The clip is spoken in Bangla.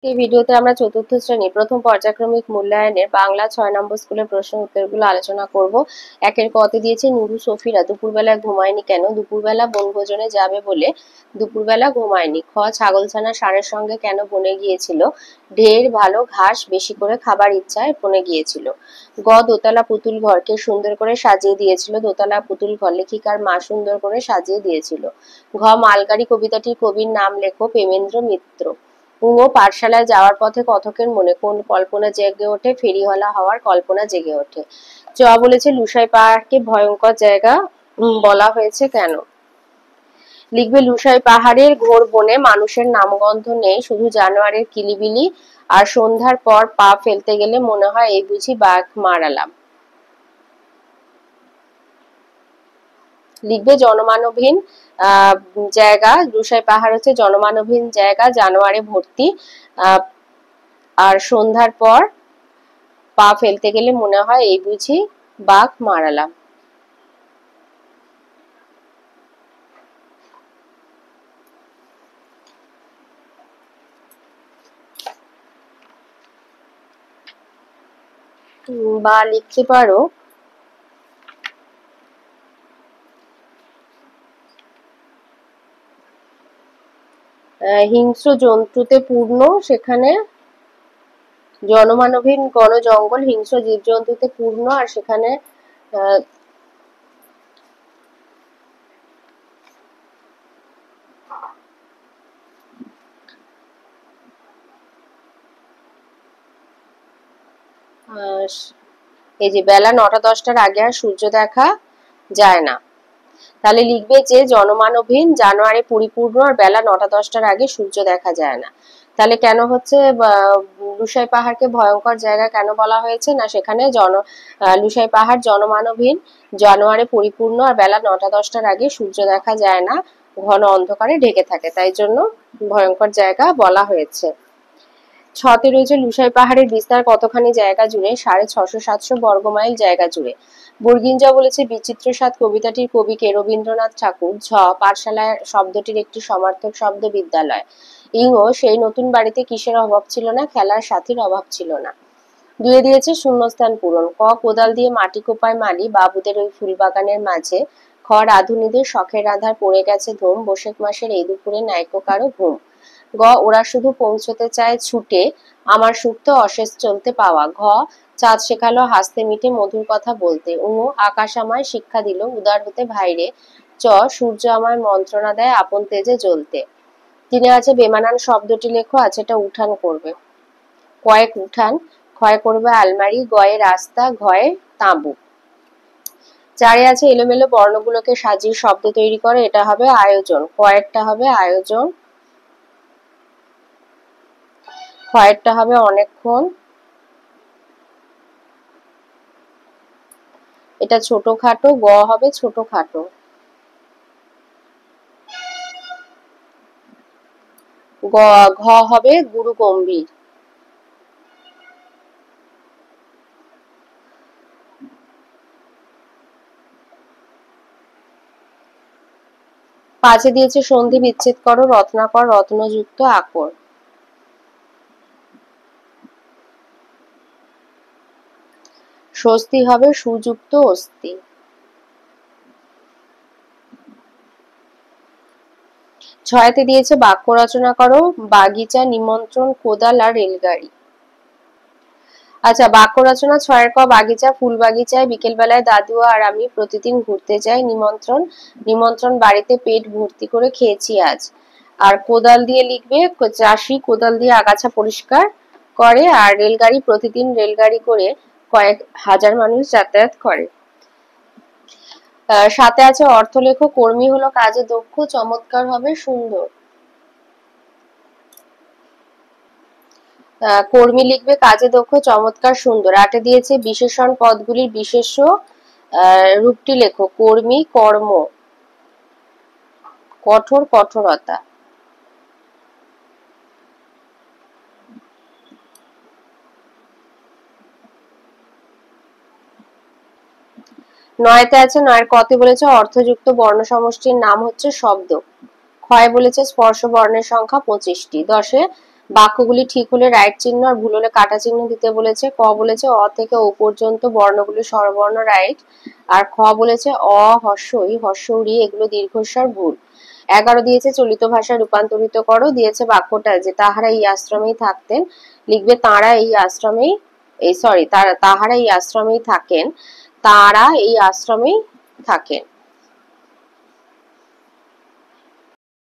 এই ভিডিওতে আমরা চতুর্থ শ্রেণী প্রথম পর্যায়ক্রমিক মূল্যায়নের বাংলা ৬ নম্বর স্কুলের প্রশ্ন উত্তরগুলো আলোচনা করব। একের কতে দিয়েছে নুরু সফিরা দুপুরবেলা ঘুমায়নি কেন? দুপুরবেলা বনভোজনে যাবে বলে দুপুরবেলা ঘুমায়নি। খ ছাগলছানা ষাঁড়ের সঙ্গে কেন বনে গিয়েছিল? ঢের ভালো ঘাস বেশি করে খাবার ইচ্ছায় বনে গিয়েছিল। গ দোতলা পুতুল ঘরকে সুন্দর করে সাজিয়ে দিয়েছিল। দোতলা পুতুল ঘর লেখিকার মা সুন্দর করে সাজিয়ে দিয়েছিল। ঘ মালগাড়ি কবিতাটির কবির নাম লেখো। প্রেমেন্দ্র মিত্র। ও পাঠশালায় যাওয়ার পথে কথকের মনে কোন কল্পনা জেগে ওঠে? ফেরিওয়ালা হওয়ার কল্পনা জেগে ওঠে। চ বলেছে লুসাই পাহাড়কে ভয়ঙ্কর জায়গা বলা হয়েছে কেন? লিখবে লুসাই পাহাড়ের ঘোর বনে মানুষের নামগন্ধ নেই, শুধু জানোয়ারের কিলিবিলি, আর সন্ধ্যার পর পা ফেলতে গেলে মনে হয় এই বুঝি বাঘ মারালাম। লিখবে জনমানবহীন জায়গা। লুসাই পাহাড় হচ্ছে জনমানবহীন জায়গা, জানোয়ারে ভর্তি, আর সন্ধ্যার পর পা ফেলতে গেলে মনে হয় এই বুঝি বাঘ মারালাম। বা লিখতে পারো হিংস্র জন্তুতে পূর্ণ, সেখানে জনমানবহীন বন জঙ্গল হিংস্র জীবজন্তুতে পূর্ণ, আর সেখানে এই যে বেলা ৯টা-১০টার আগে আর সূর্য দেখা যায় না। তাহলে লিখবে যে জনমানবহীন, জানোয়ারে পরিপূর্ণ, আর বেলা ৯টা-১০টার আগে সূর্য দেখা যায় না। তাহলে কেন হচ্ছে লুসাই পাহাড়কে ভয়ঙ্কর জায়গা কেন বলা হয়েছে? না সেখানে লুসাই পাহাড় জনমানবহীন, জানোয়ারে পরিপূর্ণ, আর বেলা ৯টা-১০টার আগে সূর্য দেখা যায় না, ঘন অন্ধকারে ঢেকে থাকে, তাই জন্য ভয়ঙ্কর জায়গা বলা হয়েছে। ছতে রয়েছে লুসাই পাহাড়ের বিস্তার কতখানি জায়গা জুড়ে? ৬৫০-৭০০ বর্গমাইল জায়গা জুড়ে। বর্গিঞ্জা বলেছে বিচিত্র স্বাদ কবিতাটির কবি কে? রবীন্দ্রনাথ ঠাকুর। ঝ পাঠশালায় শব্দটির একটি সমার্থক শব্দ বিদ্যালয়। ইঙ সেই নতুন বাড়িতে কিসের অভাব ছিল না? খেলার সাথীর অভাব ছিল না। দুয়ে দিয়েছে শূন্যস্থান পূরণ। ক কোদাল দিয়ে মাটি কোপায় মালি বাবুদের ওই ফুলবাগানের মাঝে। খ রাধুনীদের শখের আধার পড়ে গেছে ধুম, বৈশাখ মাসের এই দুপুরে নাইকো কারো ঘুম। গ ওরা শুধু পৌঁছতে চায় ছুটে, আমার সুখ তো অশেষ চলতে পাওয়া। ঘ চাঁদ শেখালো হাসতে মিটে মধুর কথা বলতে। আকাশ আমায় শিক্ষা দিল উদার হতে ভাইরে। চ সূর্য আমায় মন্ত্রণা দেয় আপন তেজে জ্বলতে। তিনে আছে বেমানান শব্দটি লেখো। আছে এটা উঠান করবে। কয়েক উঠান, ক্ষয় করবে আলমারি, গয়ে রাস্তা, ঘয়ে তাঁবু। চারে আছে এলোমেলো বর্ণগুলোকে সাজিয়ে শব্দ তৈরি করে, এটা হবে আয়োজন। কয়েকটা হবে আয়োজন, ক্ষয়েরটা হবে অনেকক্ষণ, এটা ছোটখাটো, গ হবে ছোটখাটো। ঘ হবে গুরু গম্ভীর। পাঁচে দিয়েছে সন্ধি বিচ্ছেদ করো, রত্নাকর রত্নযুক্ত আকর। স্বস্তি হবে সুযুক্ত অস্তি। ছয়তে দিয়েছে বাক্য রচনা করো, বাগিচা, নিমন্ত্রণ, কোদাল আর রেলগাড়ি। আচ্ছা বাক্য রচনা। ৬ ক বাগিচা, ফুল বাগিচায় বিকেল বেলায় দাদু আর আমি প্রতিদিন ঘুরতে যাই। নিমন্ত্রণ, নিমন্ত্রণ বাড়িতে পেট ভর্তি করে খেয়েছি আজ। আর কোদাল দিয়ে লিখবে চাষি কোদাল দিয়ে আগাছা পরিষ্কার করে। আর রেলগাড়ি, প্রতিদিন রেলগাড়ি করে কয়েক হাজার মানুষ যাতায়াত করে। সাথে আছে অর্থলেখ। কর্মী হলো কাজে দক্ষ, চমৎকার হবে সুন্দর। কর্মী লিখবে কাজে দক্ষ, চমৎকার, সুন্দর। আটে দিয়েছে বিশেষণ পদগুলির বিশেষ্য রূপটি লেখো। কর্মী, কর্ম, কঠোর, কঠোরতা। নয়তে আছে নয়ের কতে বলেছে অর্থযুক্ত বর্ণ সমষ্টির নাম হচ্ছে শব্দ। ক্ষয় বলেছে স্পর্শ বর্ণের সংখ্যা 25টি। 10-এ বাক্যগুলি ঠিক হলে রাইট চিহ্ন আর ভুল হলে কাটা চিহ্ন দিতে বলেছে। ক বলেছে অ থেকে ও পর্যন্ত বর্ণগুলি স্বরবর্ণ রাইট, আর খ বলেছে অ হর্ষই হর্ষৌরি এগুলো দীর্ঘস্বর ভুল। 11 দিয়েছে চলিত ভাষায় রূপান্তরিত করো, দিয়েছে বাক্যটা যে তাহারা এই আশ্রমেই থাকতেন, লিখবে তাঁরা এই আশ্রমেই, তাহারা এই আশ্রমেই থাকেন, তাঁরা এই আশ্রমেই থাকেন।